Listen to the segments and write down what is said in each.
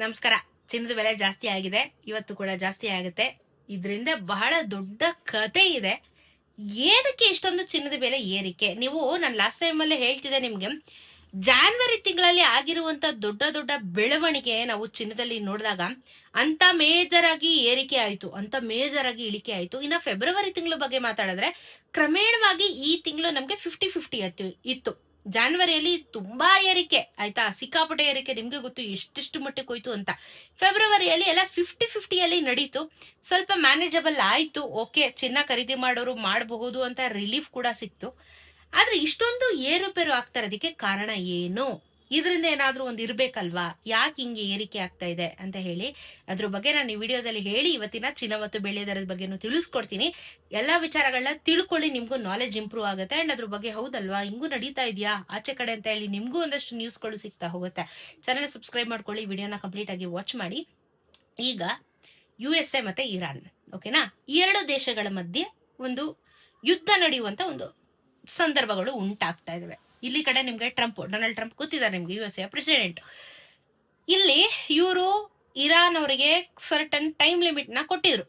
ನಮಸ್ಕಾರ. ಚಿನ್ನದ ಬೆಲೆ ಜಾಸ್ತಿ ಆಗಿದೆ, ಇವತ್ತು ಕೂಡ ಜಾಸ್ತಿ ಆಗುತ್ತೆ. ಇದರಿಂದ ಬಹಳ ದೊಡ್ಡ ಕತೆ ಇದೆ. ಏನಕ್ಕೆ ಇಷ್ಟೊಂದು ಚಿನ್ನದ ಬೆಲೆ ಏರಿಕೆ? ನಾನು ಲಾಸ್ಟ್ ಟೈಮ್ ಅಲ್ಲೇ ಹೇಳ್ತಿದ್ದೆ ನಿಮ್ಗೆ, ಜಾನ್ವರಿ ತಿಂಗಳಲ್ಲಿ ಆಗಿರುವಂತ ದೊಡ್ಡ ದೊಡ್ಡ ಬೆಳವಣಿಗೆ ನಾವು ಚಿನ್ನದಲ್ಲಿ ನೋಡಿದಾಗ ಅಂತ ಮೇಜರ್ ಆಗಿ ಏರಿಕೆ ಆಯ್ತು, ಅಂತ ಮೇಜರ್ ಆಗಿ ಇಳಿಕೆ ಆಯ್ತು. ಇನ್ನ ಫೆಬ್ರವರಿ ತಿಂಗಳ ಬಗ್ಗೆ ಮಾತಾಡಿದ್ರೆ ಕ್ರಮೇಣವಾಗಿ ಈ ತಿಂಗಳು ನಮ್ಗೆ 50-50 ಇತ್ತು. ಜಾನ್ವರಿಯಲ್ಲಿ ತುಂಬಾ ಏರಿಕೆ ಆಯ್ತಾ, ಸಿಕ್ಕಾಪಟ್ಟೆ ಏರಿಕೆ, ನಿಮ್ಗೆ ಗೊತ್ತು ಎಷ್ಟೆಷ್ಟು ಮಟ್ಟಿಗೆ ಹೋಯ್ತು ಅಂತ. ಫೆಬ್ರವರಿಯಲ್ಲಿ ಎಲ್ಲ 50-50 ನಡೀತು, ಸ್ವಲ್ಪ ಮ್ಯಾನೇಜಬಲ್ ಆಯ್ತು. ಓಕೆ, ಚಿನ್ನ ಖರೀದಿ ಮಾಡೋರು ಮಾಡಬಹುದು ಅಂತ ರಿಲೀಫ್ ಕೂಡ ಸಿಕ್ತು. ಆದ್ರೆ ಇಷ್ಟೊಂದು ಏರುಪೇರು ಆಗ್ತಾ ಇರೋದಕ್ಕೆ ಕಾರಣ ಏನು? ಇದರಿಂದ ಏನಾದ್ರೂ ಒಂದು ಇರ್ಬೇಕಲ್ವಾ? ಯಾಕೆ ಹಿಂಗೆ ಏರಿಕೆ ಆಗ್ತಾ ಇದೆ ಅಂತ ಹೇಳಿ ಅದ್ರ ಬಗ್ಗೆ ನಾನು ಈ ವಿಡಿಯೋದಲ್ಲಿ ಹೇಳಿ ಇವತ್ತಿನ ಚಿನ್ನ ಮತ್ತು ಬೆಳ್ಳಿ ದರದ ಬಗ್ಗೆನೂ ತಿಳಿಸ್ಕೊಡ್ತೀನಿ. ಎಲ್ಲಾ ವಿಚಾರಗಳನ್ನ ತಿಳ್ಕೊಳ್ಳಿ, ನಿಮ್ಗೂ ನಾಲೆಜ್ ಇಂಪ್ರೂವ್ ಆಗುತ್ತೆ. ಅಂಡ್ ಅದ್ರ ಬಗ್ಗೆ ಹೌದಲ್ವಾ, ಹಿಂಗೂ ನಡೀತಾ ಇದೆಯಾ ಆಚೆ ಕಡೆ ಅಂತ ಹೇಳಿ ನಿಮ್ಗೂ ಒಂದಷ್ಟು ನ್ಯೂಸ್ಗಳು ಸಿಗ್ತಾ ಹೋಗುತ್ತೆ. ಚಾನೆಲ್ ಸಬ್ಸ್ಕ್ರೈಬ್ ಮಾಡ್ಕೊಳ್ಳಿ, ವಿಡಿಯೋನ ಕಂಪ್ಲೀಟ್ ಆಗಿ ವಾಚ್ ಮಾಡಿ. ಈಗ USA ಮತ್ತೆ ಇರಾನ್, ಓಕೆನಾ, ಈ ಎರಡು ದೇಶಗಳ ಮಧ್ಯೆ ಒಂದು ಯುದ್ಧ ನಡೆಯುವಂತ ಒಂದು ಸಂದರ್ಭಗಳು ಉಂಟಾಗ್ತಾ ಇದಾವೆ. ಇಲ್ಲಿ ಕಡೆ ನಿಮ್ಗೆ ಡೊನಾಲ್ಡ್ ಟ್ರಂಪ್ ಗೊತ್ತಿದ್ದಾರೆ ನಿಮ್ಗೆ, USA ಪ್ರೆಸಿಡೆಂಟ್. ಇಲ್ಲಿ ಇವರು ಇರಾನ್ ಅವರಿಗೆ ಸರ್ಟನ್ ಟೈಮ್ ಲಿಮಿಟ್ ನ ಕೊಟ್ಟಿದ್ರು.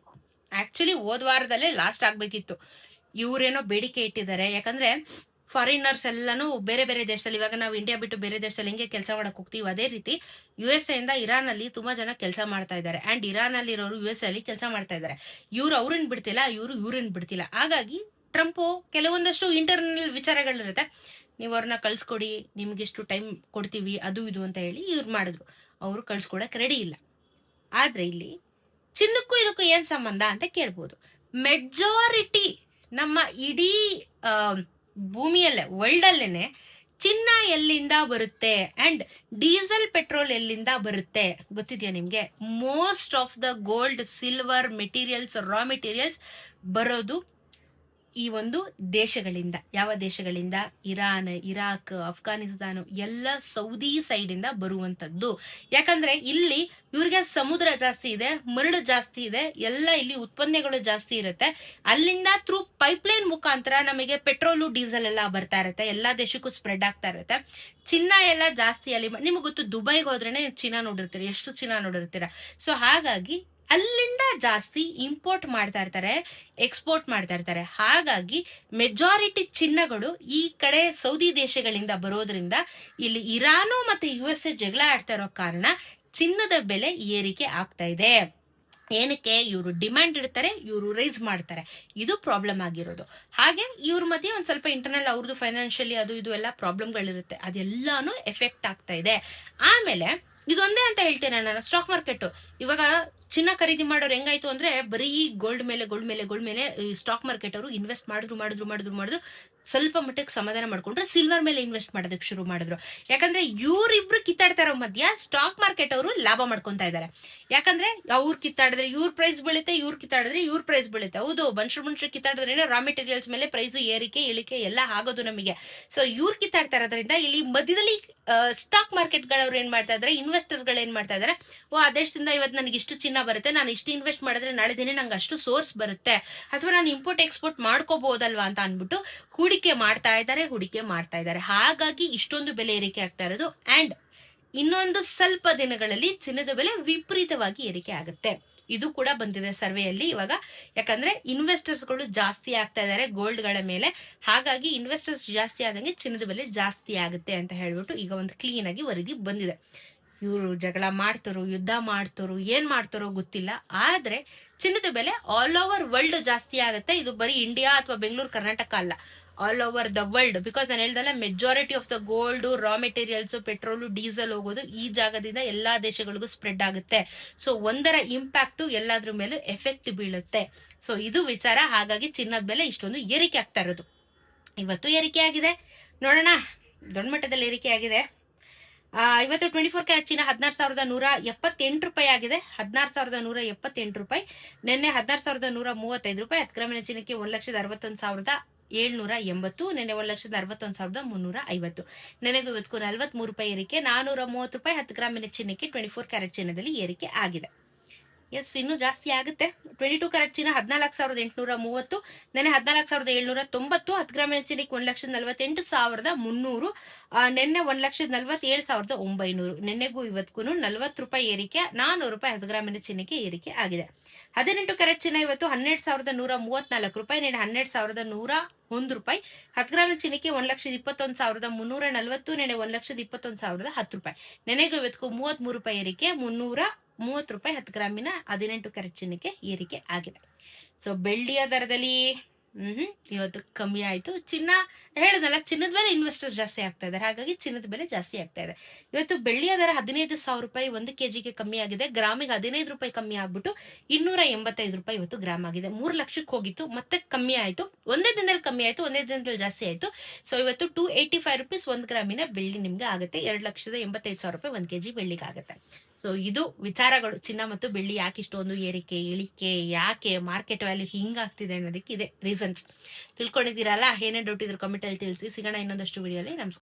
ಆಕ್ಚುಲಿ ಹೋದ ವಾರದಲ್ಲೇ ಲಾಸ್ಟ್ ಆಗ್ಬೇಕಿತ್ತು. ಇವರೇನೋ ಬೇಡಿಕೆ ಇಟ್ಟಿದ್ದಾರೆ. ಯಾಕಂದ್ರೆ ಫಾರಿನರ್ಸ್ ಎಲ್ಲಾನು ಬೇರೆ ಬೇರೆ ದೇಶದಲ್ಲಿ, ಇವಾಗ ನಾವು ಇಂಡಿಯಾ ಬಿಟ್ಟು ಬೇರೆ ದೇಶದಲ್ಲಿ ಹೆಂಗೆ ಕೆಲಸ ಮಾಡಕ್ ಹೋಗ್ತೀವಿ, ಅದೇ ರೀತಿ USA ಇಂದ ಇರಾನ್ ಅಲ್ಲಿ ತುಂಬಾ ಜನ ಕೆಲಸ ಮಾಡ್ತಾ ಇದ್ದಾರೆ. ಅಂಡ್ ಇರಾನ್ ಅಲ್ಲಿ ಇರೋರು USA ಅಲ್ಲಿ ಕೆಲಸ ಮಾಡ್ತಾ ಇದ್ದಾರೆ. ಇವ್ರು ಅವ್ರನ್ನ ಬಿಡ್ತಿಲ್ಲ, ಇವ್ರನ್ನ ಬಿಡ್ತಿಲ್ಲ. ಹಾಗಾಗಿ ಟ್ರಂಪ್ ಕೆಲವೊಂದಷ್ಟು ಇಂಟರ್ನಲ್ ವಿಚಾರಗಳಿರುತ್ತೆ, ನೀವು ಅವ್ರನ್ನ ಕಳ್ಸ್ಕೊಡಿ, ನಿಮ್ಗಿಷ್ಟು ಟೈಮ್ ಕೊಡ್ತೀವಿ, ಅದು ಇದು ಅಂತ ಹೇಳಿ ಇವ್ರು ಮಾಡಿದ್ರು. ಅವರು ಕಳ್ಸ್ಕೊಡಕ್ ರೆಡಿ ಇಲ್ಲ. ಆದ್ರೆ ಇಲ್ಲಿ ಚಿನ್ನಕ್ಕೂ ಇದಕ್ಕೂ ಏನ್ ಸಂಬಂಧ ಅಂತ ಕೇಳ್ಬೋದು. ಮೆಜಾರಿಟಿ ನಮ್ಮ ಇಡೀ ಭೂಮಿಯಲ್ಲೇ, ವರ್ಲ್ಡ್ ಅಲ್ಲೇನೆ ಚಿನ್ನ ಎಲ್ಲಿಂದ ಬರುತ್ತೆ ಅಂಡ್ ಡೀಸೆಲ್ ಪೆಟ್ರೋಲ್ ಎಲ್ಲಿಂದ ಬರುತ್ತೆ ಗೊತ್ತಿದ್ಯಾ ನಿಮ್ಗೆ? Most of the gold, silver materials, raw materials ಬರೋದು ಈ ಒಂದು ದೇಶಗಳಿಂದ. ಯಾವ ದೇಶಗಳಿಂದ? ಇರಾನ್, ಇರಾಕ್, ಅಫ್ಘಾನಿಸ್ತಾನ, ಎಲ್ಲ ಸೌದಿ ಸೈಡ್ ಇಂದ ಬರುವಂತದ್ದು. ಯಾಕಂದ್ರೆ ಇಲ್ಲಿ ಇವ್ರಿಗೆ ಸಮುದ್ರ ಜಾಸ್ತಿ ಇದೆ, ಮರಳು ಜಾಸ್ತಿ ಇದೆ, ಎಲ್ಲ ಇಲ್ಲಿ ಉತ್ಪನ್ನಗಳು ಜಾಸ್ತಿ ಇರುತ್ತೆ. ಅಲ್ಲಿಂದ ಥ್ರೂ ಪೈಪ್ಲೈನ್ ಮುಖಾಂತರ ನಮಗೆ ಪೆಟ್ರೋಲು, ಡೀಸೆಲ್ ಎಲ್ಲ ಬರ್ತಾ ಇರುತ್ತೆ, ಎಲ್ಲಾ ದೇಶಕ್ಕೂ ಸ್ಪ್ರೆಡ್ ಆಗ್ತಾ ಇರುತ್ತೆ. ಚಿನ್ನ ಎಲ್ಲ ಜಾಸ್ತಿ ಅಲ್ಲಿ, ನಿಮ್ಗೆ ಗೊತ್ತು, ದುಬೈಗೆ ಹೋದ್ರೇನೆ ಚಿನ್ನ ನೋಡಿರ್ತೀರಿ, ಎಷ್ಟು ಚಿನ್ನ ನೋಡಿರ್ತೀರ. ಸೊ ಹಾಗಾಗಿ ಅಲ್ಲಿಂದ ಜಾಸ್ತಿ ಇಂಪೋರ್ಟ್ ಮಾಡ್ತಾ ಇರ್ತಾರೆ, ಎಕ್ಸ್ಪೋರ್ಟ್ ಮಾಡ್ತಾ ಇರ್ತಾರೆ. ಹಾಗಾಗಿ ಮೆಜಾರಿಟಿ ಚಿನ್ನಗಳು ಈ ಕಡೆ ಸೌದಿ ದೇಶಗಳಿಂದ ಬರೋದ್ರಿಂದ ಇಲ್ಲಿ ಇರಾನು ಮತ್ತೆ USA ಜಗಳ ಆಡ್ತಾ ಇರೋ ಕಾರಣ ಚಿನ್ನದ ಬೆಲೆ ಏರಿಕೆ ಆಗ್ತಾ ಇದೆ. ಏನಕ್ಕೆ? ಇವರು ಡಿಮ್ಯಾಂಡ್ ಇಡ್ತಾರೆ, ಇವರು ರೈಸ್ ಮಾಡ್ತಾರೆ, ಇದು ಪ್ರಾಬ್ಲಮ್ ಆಗಿರೋದು. ಹಾಗೆ ಇವ್ರ ಮಧ್ಯೆ ಒಂದ್ ಸ್ವಲ್ಪ ಇಂಟರ್ನಲ್ ಅವ್ರದ್ದು ಫೈನಾನ್ಷಿಯಲಿ ಅದು ಇದು ಎಲ್ಲ ಪ್ರಾಬ್ಲಮ್ಗಳಿರುತ್ತೆ, ಅದೆಲ್ಲಾನು ಎಫೆಕ್ಟ್ ಆಗ್ತಾ ಇದೆ. ಆಮೇಲೆ ಇದೊಂದೇ ಅಂತ ಹೇಳ್ತೇನೆ ನಾನು, ಸ್ಟಾಕ್ ಮಾರ್ಕೆಟ್ ಇವಾಗ ಚಿನ್ನ ಖರೀದಿ ಮಾಡೋರು ಹೆಂಗಾಯ್ತು ಅಂದ್ರೆ, ಬರೀ ಗೋಲ್ಡ್ ಮೇಲೆ ಸ್ಟಾಕ್ ಮಾರ್ಕೆಟ್ ಅವರು ಇನ್ವೆಸ್ಟ್ ಮಾಡಿದ್ರು. ಸ್ವಲ್ಪ ಮಟ್ಟಿಗೆ ಸಮಾಧಾನ ಮಾಡ್ಕೊಂಡ್ರೆ ಸಿಲ್ವರ್ ಮೇಲೆ ಇನ್ವೆಸ್ಟ್ ಮಾಡೋದಕ್ಕೆ ಶುರು ಮಾಡಿದ್ರು. ಯಾಕಂದ್ರೆ ಇವ್ರಿಬ್ರು ಕಿತ್ತಾಡ್ತಾ ಇರೋ ಮಧ್ಯ ಸ್ಟಾಕ್ ಮಾರ್ಕೆಟ್ ಅವರು ಲಾಭ ಮಾಡ್ಕೊಂತಾ ಇದ್ದಾರೆ. ಯಾಕಂದ್ರೆ ಅವ್ರು ಕಿತ್ತಾಡಿದ್ರೆ ಇವ್ರ ಪ್ರೈಸ್ ಬೀಳುತ್ತೆ, ಇವ್ರು ಕಿತ್ತಾಡಿದ್ರೆ ಇವ್ರ ಪ್ರೈಸ್ ಬೀಳುತ್ತೆ. ಹೌದು, ಮನುಷ್ಯರು ಕಿತ್ತಾಡಿದ್ರೆ ರಾ ಮೆಟೀರಿಯಲ್ಸ್ ಮೇಲೆ ಪ್ರೈಸ್ ಏರಿಕೆ ಇಳಿಕೆ ಎಲ್ಲ ಆಗೋದು ನಮಗೆ. ಸೊ ಇವ್ರು ಕಿತ್ತಾಡ್ತಾ ಇರೋದ್ರಿಂದ ಇಲ್ಲಿ ಮಧ್ಯದಲ್ಲಿ ಸ್ಟಾಕ್ ಮಾರ್ಕೆಟ್ ಗಳವ್ರು ಏನ್ ಮಾಡ್ತಾ ಇದಾರೆ, ಇನ್ವೆಸ್ಟರ್ ಗಳು ಏನ್ ಮಾಡ್ತಾ ಇದಾರೆ, ಆ ದೇಶದಿಂದ ಇವತ್ತು ನನಗೆ ಇಷ್ಟು ಚಿನ್ನ ಬರುತ್ತೆ, ನಾನು ಇಷ್ಟು ಇನ್ವೆಸ್ಟ್ ಮಾಡಿದ್ರೆ ನಾಳೆ ದಿನ ನಂಗೆ ಅಷ್ಟು ಸೋರ್ಸ್ ಬರುತ್ತೆ, ಅಥವಾ ನಾನು ಇಂಪೋರ್ಟ್ ಎಕ್ಸ್ಪೋರ್ಟ್ ಮಾಡ್ಕೋಬಹುದಲ್ವಾ ಅಂತ ಅನ್ಬಿಟ್ಟು ಹೂಡಿಕೆ ಮಾಡ್ತಾ ಇದ್ದಾರೆ. ಹಾಗಾಗಿ ಇಷ್ಟೊಂದು ಬೆಲೆ ಏರಿಕೆ ಆಗ್ತಾ ಇರೋದು. ಅಂಡ್ ಇನ್ನೊಂದು ಸ್ವಲ್ಪ ದಿನಗಳಲ್ಲಿ ಚಿನ್ನದ ಬೆಲೆ ವಿಪರೀತವಾಗಿ ಏರಿಕೆ ಆಗುತ್ತೆ. ಇದು ಕೂಡ ಬಂದಿದೆ ಸರ್ವೆಯಲ್ಲಿ ಇವಾಗ. ಯಾಕಂದ್ರೆ ಇನ್ವೆಸ್ಟರ್ಸ್ ಗಳು ಜಾಸ್ತಿ ಆಗ್ತಾ ಇದ್ದಾರೆ ಗೋಲ್ಡ್ ಗಳ ಮೇಲೆ. ಹಾಗಾಗಿ ಇನ್ವೆಸ್ಟರ್ಸ್ ಜಾಸ್ತಿ ಆದಂಗೆ ಚಿನ್ನದ ಬೆಲೆ ಜಾಸ್ತಿ ಆಗುತ್ತೆ ಅಂತ ಹೇಳ್ಬಿಟ್ಟು ಈಗ ಒಂದು ಕ್ಲೀನ್ ಆಗಿ ವರದಿ ಬಂದಿದೆ. ಇವರು ಜಗಳ ಮಾಡ್ತಾರೋ, ಯುದ್ಧ ಮಾಡ್ತಾರೋ, ಏನ್ ಮಾಡ್ತಾರೋ ಗೊತ್ತಿಲ್ಲ. ಆದ್ರೆ ಚಿನ್ನದ ಬೆಲೆ ಆಲ್ ಓವರ್ ವರ್ಲ್ಡ್ ಜಾಸ್ತಿ ಆಗುತ್ತೆ. ಇದು ಬರೀ ಇಂಡಿಯಾ ಅಥವಾ ಬೆಂಗಳೂರು ಕರ್ನಾಟಕ ಅಲ್ಲ, all over the world. Because ನಾನು ಹೇಳ್ದಲ್ಲ, majority of the gold, raw materials, petrol, diesel ಹೋಗೋದು ಈ ಜಾಗದಿಂದ ಎಲ್ಲಾ ದೇಶಗಳಿಗೂ ಸ್ಪ್ರೆಡ್ ಆಗುತ್ತೆ. ಸೊ ಒಂದರ ಇಂಪ್ಯಾಕ್ಟ್ ಎಲ್ಲಾದ್ರ ಮೇಲೂ ಎಫೆಕ್ಟ್ ಬೀಳುತ್ತೆ. ಸೊ ಇದು ವಿಚಾರ. ಹಾಗಾಗಿ ಚಿನ್ನದ ಬೆಲೆ ಇಷ್ಟೊಂದು ಏರಿಕೆ ಆಗ್ತಾ ಇರೋದು. ಇವತ್ತು ಏರಿಕೆ ಆಗಿದೆ, ನೋಡೋಣ, ದೊಡ್ಡ ಮಟ್ಟದಲ್ಲಿ ಏರಿಕೆ ಆಗಿದೆ. ಇವತ್ತು 24 ಕ್ಯಾರೆಟ್ ಚಿನ್ನ 16,178 ರೂಪಾಯಿ ಆಗಿದೆ. 16,178 ರೂಪಾಯಿ. ನಿನ್ನೆ 16,135 ರೂಪಾಯಿ. 10 ಗ್ರಾಮಿನ ಚಿನ್ನಕ್ಕೆ 1,61,780. ನಿನ್ನೆ 1,61,350. ನೆನೆಗೂ ಇವತ್ತು 43 ರೂಪಾಯಿ ಏರಿಕೆ. 430 ರೂಪಾಯಿ 10 ಗ್ರಾಮಿನ ಚಿನ್ನಕ್ಕೆ 24 ಕ್ಯಾರೆಟ್ ಚಿನ್ನದಲ್ಲಿ ಏರಿಕೆ ಆಗಿದೆ. ಎಸ್, ಇನ್ನೂ ಜಾಸ್ತಿ ಆಗುತ್ತೆ. 22 ಕ್ಯಾರೆಟ್ ಚಿನ್ನ 14,830, ನೆನ್ನೆ 14,790. 10 ಗ್ರಾಮಿನ ಚಿನ್ನಕ್ಕೆ 1,48,300. ನೆನ್ನೆ 1,47,900. ನೆನ್ನೆಗೂ ಇವತ್ತಿಗೂ 40 ರೂಪಾಯಿ ಏರಿಕೆ, 400 ರೂಪಾಯಿ 10 ಗ್ರಾಮಿನ ಚಿನ್ನಕ್ಕೆ ಏರಿಕೆ ಆಗಿದೆ. 18 ಕ್ಯಾರೆಟ್ ಚಿನ್ನ ಇವತ್ತು 12,134 ರೂಪಾಯಿ, ನೆನ್ನೆ 12,101 ರೂಪಾಯಿ. 10 ಗ್ರಾಮಿನ ಚಿನ್ನಕ್ಕೆ 1,21,340, ನೆನ್ನೆ 1,21,010 ರೂಪಾಯಿ. ನೆನೆಗೂ ಇವತ್ತಿಗೂ 33 ರೂಪಾಯಿ ಏರಿಕೆ, 330 ರೂಪಾಯಿ 10 ಗ್ರಾಮಿನ 18 ಕ್ಯಾರೆಟ್ ಚಿನ್ನಕ್ಕೆ ಏರಿಕೆ ಆಗಿದೆ. ಸೊ ಬೆಳ್ಳಿಯ ದರದಲ್ಲಿ ಇವತ್ತು ಕಮ್ಮಿ ಆಯ್ತು. ಚಿನ್ನ ಹೇಳದಲ್ಲ, ಚಿನ್ನದ ಮೇಲೆ ಇನ್ವೆಸ್ಟರ್ಸ್ ಜಾಸ್ತಿ ಆಗ್ತಾ ಇದ್ದಾರೆ, ಹಾಗಾಗಿ ಚಿನ್ನದ ಬೆಲೆ ಜಾಸ್ತಿ ಆಗ್ತಾ ಇದೆ. ಇವತ್ತು ಬೆಳ್ಳಿಯ ದರ 15,000 ರೂಪಾಯಿ 1 kgಗೆ ಕಮ್ಮಿ ಆಗಿದೆ. ಗ್ರಾಮಿಗೆ 15 ರೂಪಾಯಿ ಕಮ್ಮಿ ಆಗ್ಬಿಟ್ಟು 285 ರೂಪಾಯಿ ಇವತ್ತು ಗ್ರಾಮ್ ಆಗಿದೆ. 3 ಲಕ್ಷಕ್ಕೆ ಹೋಗಿತ್ತು, ಮತ್ತೆ ಕಮ್ಮಿ ಆಯ್ತು. ಒಂದೇ ದಿನದಲ್ಲಿ ಕಮ್ಮಿ ಆಯ್ತು, ಒಂದೇ ದಿನದಲ್ಲಿ ಜಾಸ್ತಿ ಆಯ್ತು. ಸೊ ಇವತ್ತು 285 ರೂಪೀಸ್ 1 ಗ್ರಾಮಿನ ಬೆಳ್ಳಿ ನಿಮ್ಗೆ ಆಗುತ್ತೆ. 2,85,000 ರೂಪಾಯಿ 1 kg ಬೆಳ್ಳಿಗೆ ಆಗುತ್ತೆ. ಸೊ ಇದು ವಿಚಾರಗಳು, ಚಿನ್ನ ಮತ್ತು ಬೆಳ್ಳಿ ಯಾಕೆ ಇಷ್ಟೊಂದು ಏರಿಕೆ ಇಳಿಕೆ, ಯಾಕೆ ಮಾರ್ಕೆಟ್ ವ್ಯಾಲ್ಯೂ ಹಿಂಗಾಗ್ತಿದೆ ಅನ್ನೋದಕ್ಕೆ ಇದೆ ರೀಸನ್ಸ್. ತಿಳ್ಕೊಂಡಿದ್ದೀರಲ್ಲ? ಏನೇನು ಡೌಟ್ ಇದ್ರು ಕಮೆಂಟ್ ಅಲ್ಲಿ ತಿಳಿಸಿ. ಸಿಗೋಣ ಇನ್ನೊಂದಷ್ಟು ವಿಡಿಯೋಲಿ. ನಮಸ್ಕಾರ.